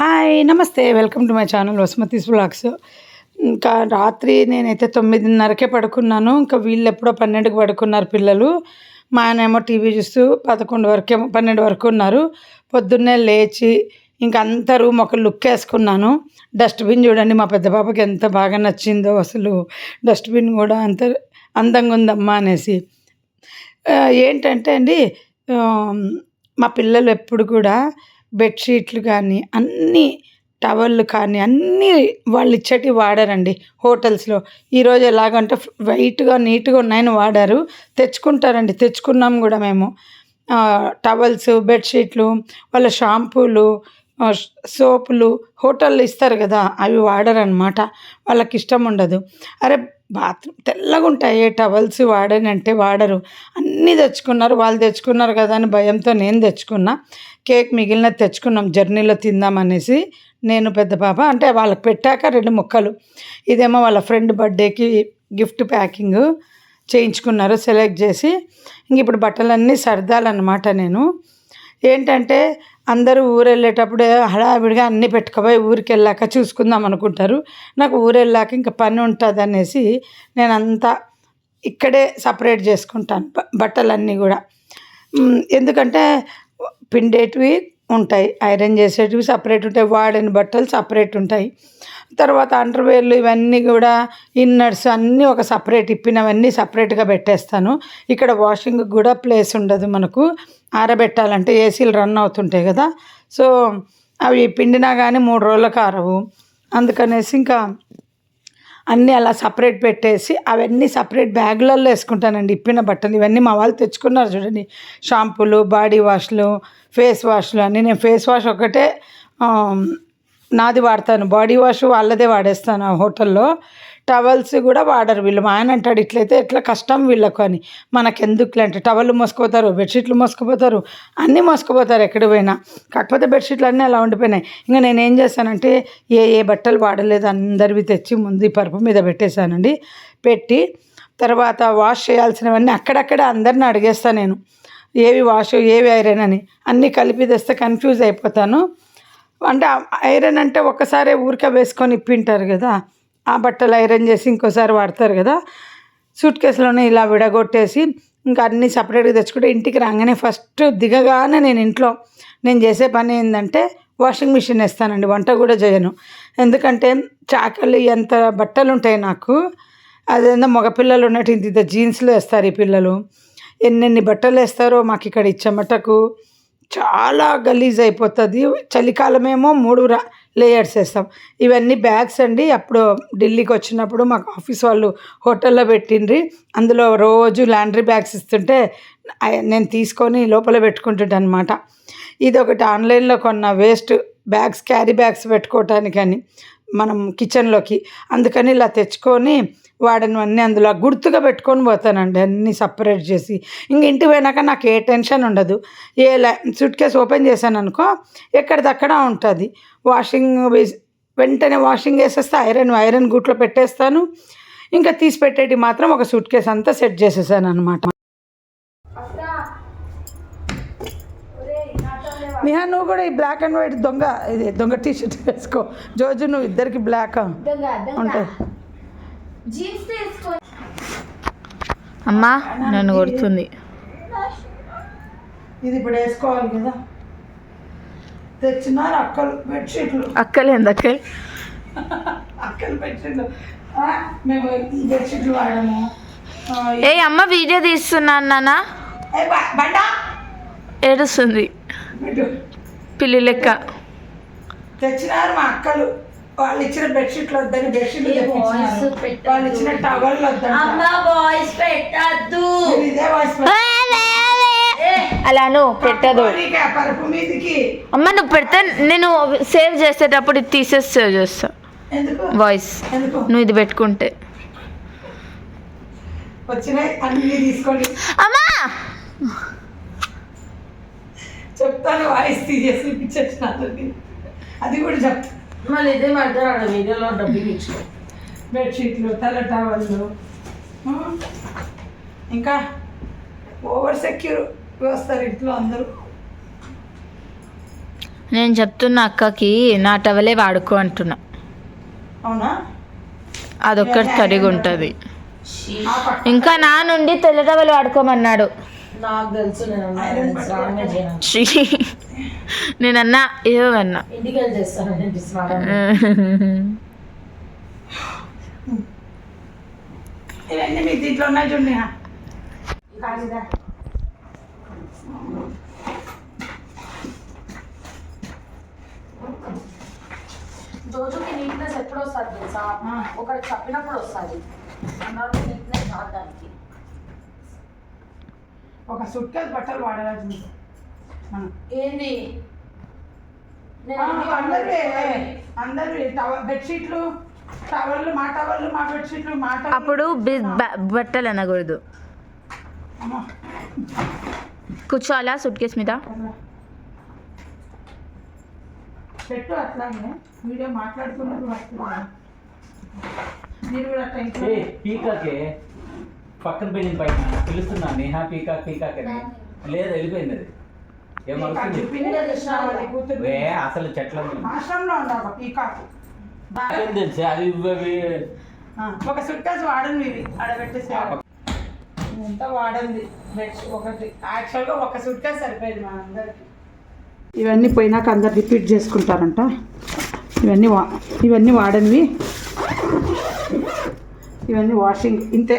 Hi నమస్తే welcome to my channel Vasumathi's vlogs. ఇంకా రాత్రి నేనైతే 9:30కే పడుకున్నాను. ఇంకా వీళ్ళు ఎప్పుడో 12కి పడుకున్నారు పిల్లలు. మా ఆయనేమో టీవీ చూస్తూ 11 వరకేమో 12 వరకు ఉన్నారు. పొద్దున్నే లేచి ఇంక అంత రూమ్ ఒక లుక్ వేసుకున్నాను. డస్ట్బిన్ చూడండి మా పెద్ద పాపకి ఎంత బాగా నచ్చిందో, అసలు డస్ట్బిన్ కూడా అంత అందంగా ఉందమ్మా అనేసి. ఏంటంటే అండి, మా పిల్లలు ఎప్పుడు కూడా బెడ్షీట్లు కానీ అన్నీ టవళ్ళు కానీ అన్నీ వాళ్ళు ఇచ్చేటివి వాడారండి హోటల్స్లో. ఈరోజు ఎలాగంటే వైట్గా నీట్గా ఉన్నాయని వాడారు. తెచ్చుకుంటారండి, తెచ్చుకున్నాం కూడా మేము. టవల్స్, బెడ్షీట్లు, వాళ్ళ షాంపూలు, సోపులు హోటల్లో ఇస్తారు కదా, అవి వాడరనమాట. వాళ్ళకి ఇష్టం ఉండదు. అరే బాత్రూమ్ తెల్లగా ఉంటాయి టవల్స్ వాడనంటే వాడరు. అన్నీ తెచ్చుకున్నారు. వాళ్ళు తెచ్చుకున్నారు కదా అని భయంతో నేను తెచ్చుకున్నా. కేక్ మిగిలినది తెచ్చుకున్నాం జర్నీలో తిందామనేసి. నేను పెద్ద పాప అంటే వాళ్ళకి పెట్టాక 2 ముక్కలు. ఇదేమో వాళ్ళ ఫ్రెండ్ బర్త్డేకి గిఫ్ట్ ప్యాకింగ్ చేయించుకున్నారు సెలెక్ట్ చేసి. ఇంక ఇప్పుడు బట్టలన్నీ సర్దాలన్నమాట. నేను ఏంటంటే అందరూ ఊరు వెళ్ళేటప్పుడు హడావిడిగా అన్నీ పెట్టుకుపోయి ఊరికి వెళ్ళాక చూసుకుందాం అనుకుంటారు. నాకు ఊరు వెళ్ళాక ఇంకా పని ఉంటుంది అనేసి నేనంతా ఇక్కడే సపరేట్ చేసుకుంటాను బట్టలన్నీ కూడా. ఎందుకంటే పిండేటివి ఉంటాయి, ఐరన్ చేసేటివి సపరేట్ ఉంటాయి, వాడిన బట్టలు సపరేట్ ఉంటాయి. తర్వాత అండర్వేర్లు ఇవన్నీ కూడా ఇన్నర్స్ అన్నీ ఒక సపరేట్, ఇప్పినవన్నీ సపరేట్గా పెట్టేస్తాను. ఇక్కడ వాషింగ్ కూడా ప్లేస్ ఉండదు మనకు. ఆరబెట్టాలంటే ఏసీలు రన్ అవుతుంటాయి కదా, సో అవి పిండినా కానీ 3 రోజులకు ఆరవు. అందుకనేసి ఇంకా అన్నీ అలా సపరేట్ పెట్టేసి అవన్నీ సపరేట్ బ్యాగులలో వేసుకుంటానండి. ఇప్పిన బట్టలు ఇవన్నీ మా వాళ్ళు తెచ్చుకున్నారు చూడండి. షాంపూలు, బాడీ వాష్లు, ఫేస్ వాష్లు అన్నీ. నేను ఫేస్ వాష్ ఒకటే నాది వాడతాను, బాడీ వాష్ వాళ్ళదే వాడేస్తాను హోటల్లో. టవల్స్ కూడా వాడరు వీళ్ళు. మా ఆయన అంటాడు ఇట్లయితే ఎట్లా కష్టం వీళ్ళకు అని. మనకెందుకులే అంటే టవల్ మోసుకుపోతారు, బెడ్షీట్లు మోసుకుపోతారు, అన్నీ మోసుకుపోతారు ఎక్కడికి పోయినా. కాకపోతే బెడ్షీట్లు అన్నీ అలా ఉండిపోయినాయి. ఇంకా నేనేం చేస్తానంటే ఏ బట్టలు వాడలేదు అందరివి తెచ్చి ముందు ఈ పరుపు మీద పెట్టేశానండి. పెట్టి తర్వాత వాష్ చేయాల్సినవన్నీ అక్కడక్కడే అందరిని అడిగేస్తాను నేను, ఏవి వాష్ ఏవి ఐరన్ అని. అన్నీ కలిపి తెస్తే కన్ఫ్యూజ్ అయిపోతాను. అంటే ఐరన్ అంటే ఒకసారి ఊరికే వేసుకొని ఇప్పింటారు కదా, ఆ బట్టలు ఐరన్ చేసి ఇంకోసారి వాడతారు కదా. సూట్ కేసులోనే ఇలా విడగొట్టేసి ఇంకా అన్నీ సపరేట్గా తెచ్చుకుంటే ఇంటికి రాగానే ఫస్ట్ దిగగానే నేను చేసే పని ఏంటంటే వాషింగ్ మిషన్ వేస్తానండి. వంట కూడా చేయను. ఎందుకంటే చాకలి ఎంత బట్టలు ఉంటాయి నాకు. అదేందో మగపిల్లలు ఉన్నట్టు ఇంత జీన్స్లో వేస్తారు ఈ పిల్లలు. ఎన్నెన్ని బట్టలు వేస్తారో మాకు ఇక్కడ ఇచ్చమటకు చాలా గలీజ్ అయిపోతుంది. చలికాలమేమో 3 లేయర్స్ వేస్తాం. ఇవన్నీ బ్యాగ్స్ అండి. అప్పుడు ఢిల్లీకి వచ్చినప్పుడు మాకు ఆఫీస్ వాళ్ళు హోటల్లో పెట్టిండ్రి. అందులో రోజు లాండ్రీ బ్యాగ్స్ ఇస్తుంటే నేను తీసుకొని లోపల పెట్టుకుంటుంటాను అనమాట. ఇది ఒకటి ఆన్లైన్లో కొన్న వేస్ట్ బ్యాగ్స్, క్యారీ బ్యాగ్స్ పెట్టుకోవటానికని మనం కిచెన్లోకి. అందుకని ఇలా తెచ్చుకొని వాడినవన్నీ అందులో గుర్తుగా పెట్టుకొని పోతానండి, అన్నీ సపరేట్ చేసి. ఇంక ఇంటికి పోయినాక నాకు ఏ టెన్షన్ ఉండదు. సూట్ కేసు ఓపెన్ చేశాను అనుకో ఎక్కడిదక్కడ ఉంటుంది. వెంటనే వాషింగ్ వేసేస్తే ఐరన్ గుట్లో పెట్టేస్తాను. ఇంకా తీసి పెట్టేటి మాత్రం ఒక సూట్ కేసు అంతా సెట్ చేసేసాను అనమాట. నిహా నువ్వు కూడా ఈ బ్లాక్ అండ్ వైట్ దొంగ టీ షర్ట్ వేసుకో. జోజు నువ్వు ఇద్దరికి బ్లాక్ ఉంటాయి. అమ్మా నన్ను కొడుతుంది. ఇది ఇప్పుడు వేసుకోవాలి కదా. తెచ్చినారు అక్కలు బెడ్షీట్లు. అక్కలేంది అక్కలు బెడ్షీట్లు. మేము ఈ బెడ్షీట్లు వాడము. ఏ అమ్మ వీడియో తీస్తున్నాను నాన్న. ఏడుస్తుంది పిల్లి లెక్క. తెచ్చినారు మా అక్కలు. వాళ్ళు ఇచ్చిన బెడ్షీట్లు వద్దని బెడ్షీట్లు వాళ్ళు ఇచ్చిన టవల్ వద్దని. ఇదే వాయిస్ అలా నువ్వు పెట్టదు పరుపు మీదికి. అమ్మ నువ్వు పెడితే నేను సేవ్ చేసేటప్పుడు ఇది తీసేసి సేవ్ చేస్తా వాయిస్. నువ్వు ఇది పెట్టుకుంటే వచ్చినాయి అన్ని తీసుకోండి. అమ్మా చెప్తాను, వాయిస్ తీసేసి ఇప్పించేసినాను. అది కూడా చెప్తాను. మళ్ళీ ఇదే మాట్లాడాలి వీడియోలో డబ్బులు ఇచ్చు. బెడ్షీట్లు, తెల్ల టవళ్ళు, ఇంకా ఓవర్ సెక్యూర్ వస్తారు ఇంట్లో అందరూ. నేను చెప్తున్నా అక్కకి నా టవలే వాడుకో అంటున్నా. అవునా? అదొక్కటి తడిగా ఉంటుంది. ఇంకా నా నుండి తెల్ల టవల్ వాడుకోమన్నాడు. నాకు తెలుసు, నేనన్నా ఏదో అన్నా. ఇంటికి వెళ్ళి చేస్తాను. ఇవన్నీ మీకు దీంట్లో ఉన్నాయి చూడండి. రోజుకి నీట్నెస్ ఎప్పుడు వస్తుంది తెలుసా? ఒకటి చెప్పినప్పుడు వస్తుంది. అందరికీ నీట్నెస్ రావడానికి ఒక సూట్ కేసు బట్టలు వాడరాదు మనం. ఏంది అందరివి బెడ్షీట్లు, టవళ్ళు, మా టవళ్ళు, మా బెడ్షీట్లు, మా టవల్. అప్పుడు బట్టలు అనకూడదు. కూర్చోవాలా సూట్ కేసు మీద? పెట్టు అట్లానే వీడియో మాట్లాడుతున్నప్పుడు మీరు కూడా పీకాకే పక్కన పోయింది, పైన పిలుస్తున్నా నేహా పీకాక్ పీకాక్ అని. లేదు, వెళ్ళిపోయింది. అది ఏమవుతుంది అసలు చెట్ల ఆశ్రమంలో ఉండాలి పీకాకు. తెలుసు అది. ఒక సూట్ కేసు వాడండి, ఇవి ఆడబెట్టేసి అంతా వాడండి. ఒకటి యాక్చువల్గా ఒక సూట్ కేసు సరిపోయింది మా అందరికి. ఇవన్నీ పోయినాక అందరు రిపీట్ చేసుకుంటారంట. ఇవన్నీ వాడనివి, ఇవన్నీ వాషింగ్. ఇంతే,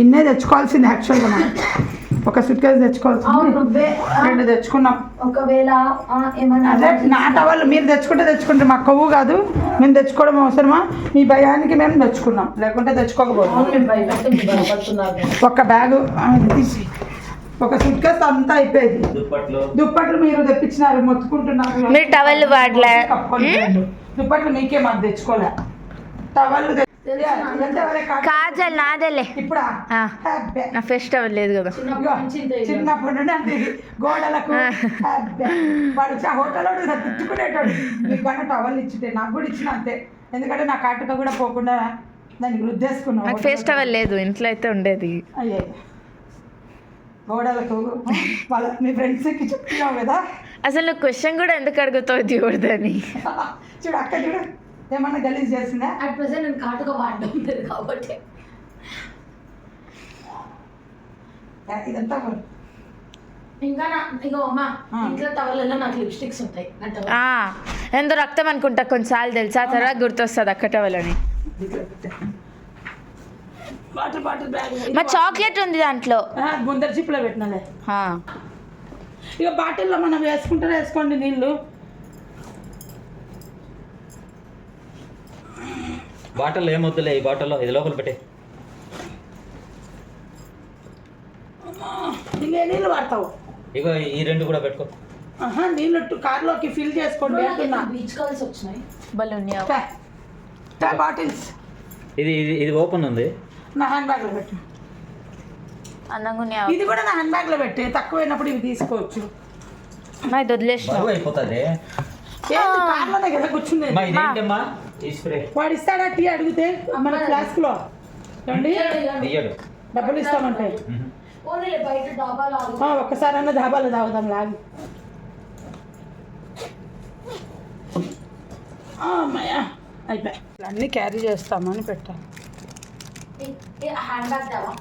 ఇన్నే తెచ్చుకోవాల్సింది యాక్చువల్గా. మనం ఒక సూట్ కేసు తెచ్చుకోవాల్సింది, 2 తెచ్చుకున్నాం. ఒకవేళ అదే నా టవల్ మీరు తెచ్చుకుంటే మాకు కొవ్వు కాదు, మేము తెచ్చుకోవడం అవసరమా? మీ భయానికి మేము తెచ్చుకున్నాం, లేకుంటే తెచ్చుకోకపోతాం. ఒక బ్యాగు తీసి ఒక సూట్ కేసు అంతా అయిపోయింది. దుప్పట్లు మీరు తెప్పించినారు, మొత్తుకుంటున్నారు. మీరు టవల్ వాడలే, దుప్పట్లు మీకే మాకు తెచ్చుకోలే. టవల్ కాజల్ నాదేలే. ఇప్పుడా? నా ఫేస్ టవల్ లేదు కదా. చిన్నప్పటి నుండి అంటే గోడలకు వాడు హోటల్లో తిట్టుకునేటోడు. మీకు కానీ టవల్ ఇచ్చితే నాకు కూడా ఇచ్చిన అంతే, ఎందుకంటే నా కాటుక కూడా పోకుండా దానికి రుద్దేసుకున్నాను. నాకు ఫేస్ టవల్ లేదు, ఇంట్లో అయితే ఉండేది. అయ్యే గోడలకు వాళ్ళ మీ ఫ్రెండ్స్కి చెప్తున్నావు కదా. అసలు నువ్వు క్వశ్చన్ కూడా ఎందుకు అడుగుతావు దేవుడిదని? చూడు అక్క, చూడు ఏమన్నా గలీజ్ చేసిందా? అట్ ప్రెసెంట్ నేను కాటుక వాడడం లేదు కాబట్టి ఇదంతా ఇంకా ఇగో అమ్మా, ఇంట్లో టవల్లో నాకు లిప్స్టిక్స్ ఉంటాయి. ఎంతో రక్తం అనుకుంటా కొన్నిసార్లు తెలుసా, తర్వాత గుర్తొస్తుంది అక్క టవల్ అని. వాటర్ బ్యాగ్ మా చాక్లెట్ ఉంది దాంట్లో, ముందర చిప్పులో పెట్టినలే. ఇక బాటిల్లో మనం వేసుకోండి నీళ్ళు. బాటిల్ ఏమొద్దులే, ఈ బాటిల్లో ఇది లోపల పెట్టే. ఇంకే నీళ్ళు వాడతావు? ఇగో ఈ 2 కూడా పెట్టుకో. నీళ్ళు కార్లోకి ఫిల్ చేసుకోండి. బీచ్ కాల్స్ వచ్చినాయి. బాటిల్స్ ఇది ఓపెన్ ఉంది. నా హ్యాండ్ బ్యాగ్లో పెట్టు. అందంగా ఇది కూడా నా హ్యాండ్ బ్యాగ్లో పెట్టి తక్కువైనప్పుడు ఇవి తీసుకోవచ్చు. ఇది వదిలేసిన అయిపోతుంది. కార్లోనే కదా కూర్చుంది. వాడు ఇస్తాడా టీ అడిగితే మన ఫ్లాస్క్ లో డబ్బులు ఇస్తామంటే ఒక్కసారి అన్న ధాబాలో తాగుదాం లాగి. అయిపోయి అన్నీ క్యారీ చేస్తామని పెట్టాను. హ్యాండ్ బ్యాగ్ దావా?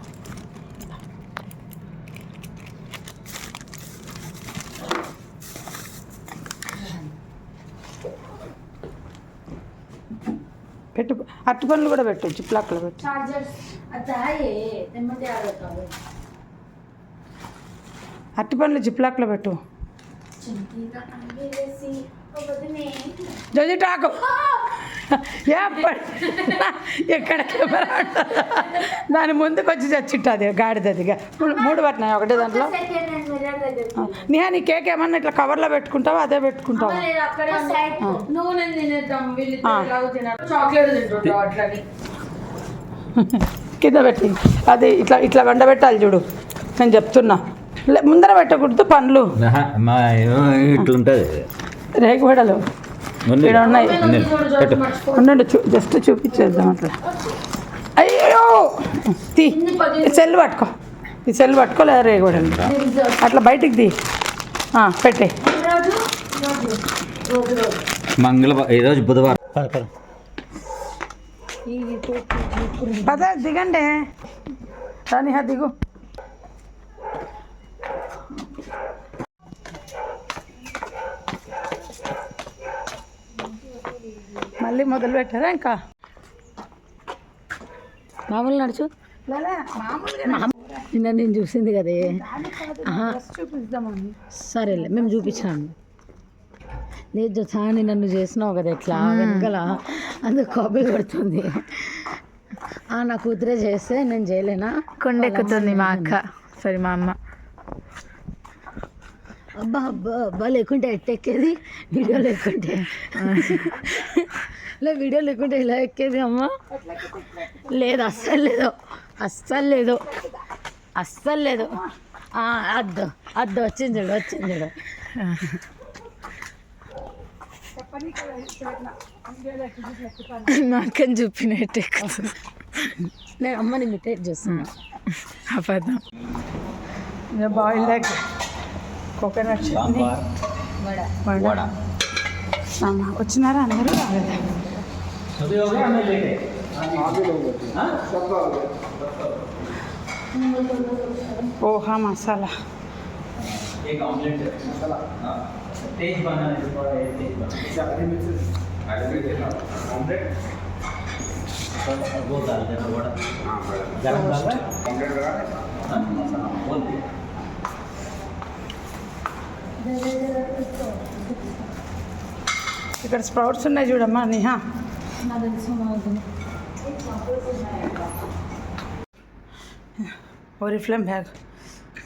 పెట్టు, అట్టి పనులు కూడా పెట్టు, జిప్లాక్లో పెట్టు. చార్జర్స్ నెమ్మది ఆడతారు. అట్టి పనులు జిప్లాక్లో పెట్టు. జోజిటాకు ఎక్కడ కెమెరా దాని ముందుకు వచ్చి చచ్చిట్టది గాడిదదిగా 3 పట్టినాయి ఒకటే దాంట్లో. నిహా నీ కేక్ ఏమన్నా ఇట్లా కవర్లో పెట్టుకుంటావా, అదే పెట్టుకుంటావా? కింద పెట్టి అది ఇట్లా వండబెట్టాలి చూడు, నేను చెప్తున్నా. ముందర పెట్టకూడదు పండ్లు, ఇట్లుంటది. రేగుబడలు ఇక్కడ ఉన్నాయి, ఉండండి జస్ట్ చూపించేద్దాం అట్లా. అయ్యో తీ, సెల్ పట్టుకో, ఈ సెల్ పట్టుకో లేదా రేగుబడలు అట్లా బయటికి తీ, పెట్టే. ఈరోజు బుధవారం. పద దిగండి రానిహా దిగు. మళ్ళీ మొదలు పెట్టారా ఇంకా? మామూలు నడుచు. నిన్న నేను చూసింది కదే. చూపిద్దామని. సరేలే మేము చూపించాము. లేదు సాని నన్ను చేసినావు కదా ఎట్లా వెనకల అందుకు కాపీ కొడుతుంది. నా కూతురే చేస్తే నేను చేయలేనా? కొండెక్కుతుంది మా అక్క, సారీ మా అమ్మ. అబ్బా అబ్బా అబ్బా లేకుంటే ఎట్టెక్కేది? వీడియో లేకుంటే వీడియో లేకుంటే ఇలా ఎక్కేది అమ్మ? లేదు అస్సలు లేదు, అస్సలు లేదు, అస్సలు లేదు. అద్దు అద్దు వచ్చింది చూడు, వచ్చింది చూడు. మా అక్కని చూపినట్టు ఎక్కుతుంది. నేను అమ్మని ఇమిటేట్ చేస్తున్నా. అబద్ధం. Boiled egg, coconut chutney, vada. వచ్చినారా అందరూ? రాలేదా? పోహా మసాలా. ఇక్కడ స్ప్రౌట్స్ ఉన్నాయి చూడమ్మా నిహా. ఓరిఫ్లేమ్ బ్యాగ్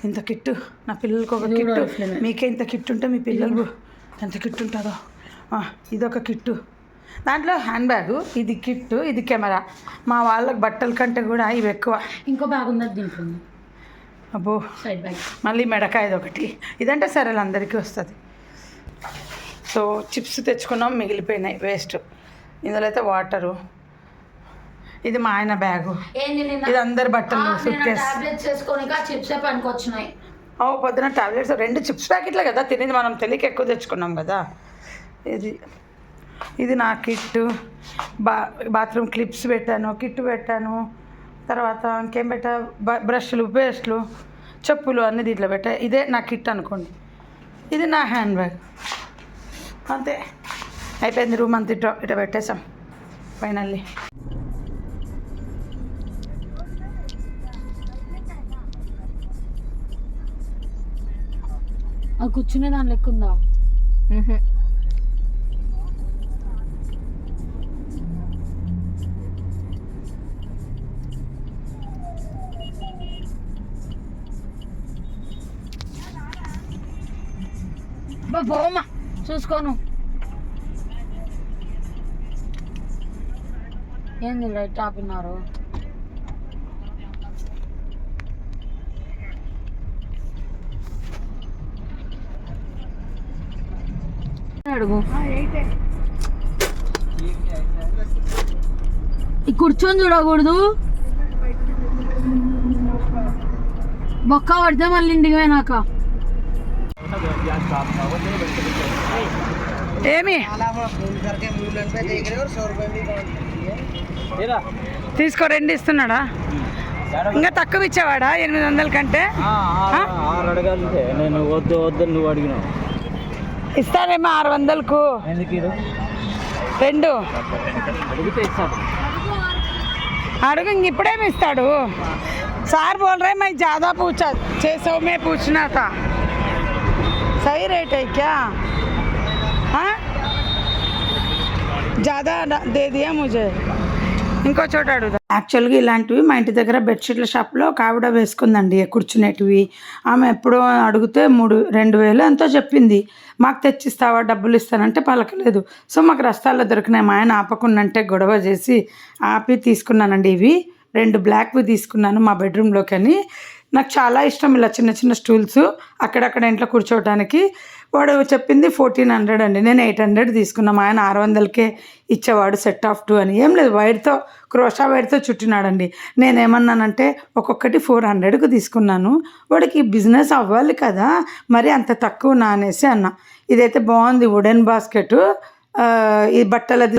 ఇంత కిట్టు, నా పిల్లలకి ఒక కిట్టు, మీకే ఇంత కిట్టు ఉంటే మీ పిల్లలు ఎంత కిట్టు ఉంటుందో. ఇదొక కిట్టు, దాంట్లో హ్యాండ్ బ్యాగు, ఇది కిట్టు, ఇది కెమెరా. మా వాళ్ళకి బట్టల కంటే కూడా ఇవి ఎక్కువ. ఇంకో బ్యాగ్ ఉన్నది దీంట్లో, అబ్బో సైడ్ బ్యాగ్. మళ్ళీ మెడకాయది ఒకటి. ఇదంటే సరే అందరికీ వస్తుంది. సో చిప్స్ తెచ్చుకున్నాం, మిగిలిపోయినాయి వేస్ట్. ఇందులో అయితే వాటరు. ఇది మా ఆయన బ్యాగు, ఇది అందరి బట్టలు, సూట్ కేస్. చిప్సే పనికొచ్చినాయి. పొద్దున టాబ్లెట్స్ 2 చిప్స్ ప్యాకెట్లే కదా తినేది, మనం తెలియక ఎక్కువ తెచ్చుకున్నాం కదా. ఇది నా కిట్టు. బాత్రూమ్ క్లిప్స్ పెట్టాను, కిట్టు పెట్టాను. తర్వాత ఇంకేం పెట్టా, బ్రష్లు, పేస్ట్లు, చెప్పులు అన్నీ దీంట్లో పెట్టా. ఇదే నా కిట్ అనుకోండి. ఇది నా హ్యాండ్ బ్యాగ్. అంతే, అయిపోయింది. రూమ్ అంత ఇట పెట్టేసాం ఫైనల్లీ. కూర్చునే దాని లెక్క ఉందా? పోమ్మా చూసుకోను. ఏంది లైట్ ఆపినారు? అడుగు. కూర్చొని చూడకూడదు, బొక్క పడితే మళ్ళీ ఇంటికి పోయినాక. ఏమి తీసుకో, 2 ఇస్తున్నాడా? ఇంకా తక్కువ ఇచ్చేవాడా 800 కంటే? నేను వద్దు వద్దు నువ్వు అడిగినావు. ఇస్తారేమో 600కు 2 అడుగు. ఇంక ఇప్పుడేమి ఇస్తాడు? సార్ బోల్ రే मैं ज़्यादा पूछा 600 में पूछना था. सही रेट है क्या? हाँ ज़्यादा दे दिया मुझे. ఇంకో చోట అడుగుదా. యాక్చువల్గా ఇలాంటివి మా ఇంటి దగ్గర బెడ్షీట్ల షాప్లో ఒక ఆవిడ వేసుకుందండి, కూర్చునేటివి. ఆమె ఎప్పుడో అడిగితే 2,000 ఎంతో చెప్పింది. మాకు తెచ్చిస్తావా, డబ్బులు ఇస్తానంటే పలకలేదు. సో మాకు రస్తాల్లో దొరికినాయి. మా ఆయన ఆపకుండంటే గొడవ చేసి ఆపి తీసుకున్నానండి. ఇవి 2 బ్లాక్వి తీసుకున్నాను మా బెడ్రూమ్లోకి అని. నాకు చాలా ఇష్టం ఇలా చిన్న చిన్న స్టూల్స్ అక్కడక్కడ ఇంట్లో కూర్చోవడానికి. వాడు చెప్పింది 1400 అండి, నేను 800 తీసుకున్నాను. ఆయన 600కే ఇచ్చేవాడు సెట్ ఆఫ్ 2 అని. ఏం లేదు, వైర్తో, క్రోషా వైర్తో చుట్టినాడండి. నేనేమన్నానంటే ఒక్కొక్కటి 400కు తీసుకున్నాను. వాడికి బిజినెస్ అవ్వాలి కదా, మరి అంత తక్కువ అనేసి అన్న. ఇదైతే బాగుంది వుడెన్ బాస్కెట్. ఈ బట్టలది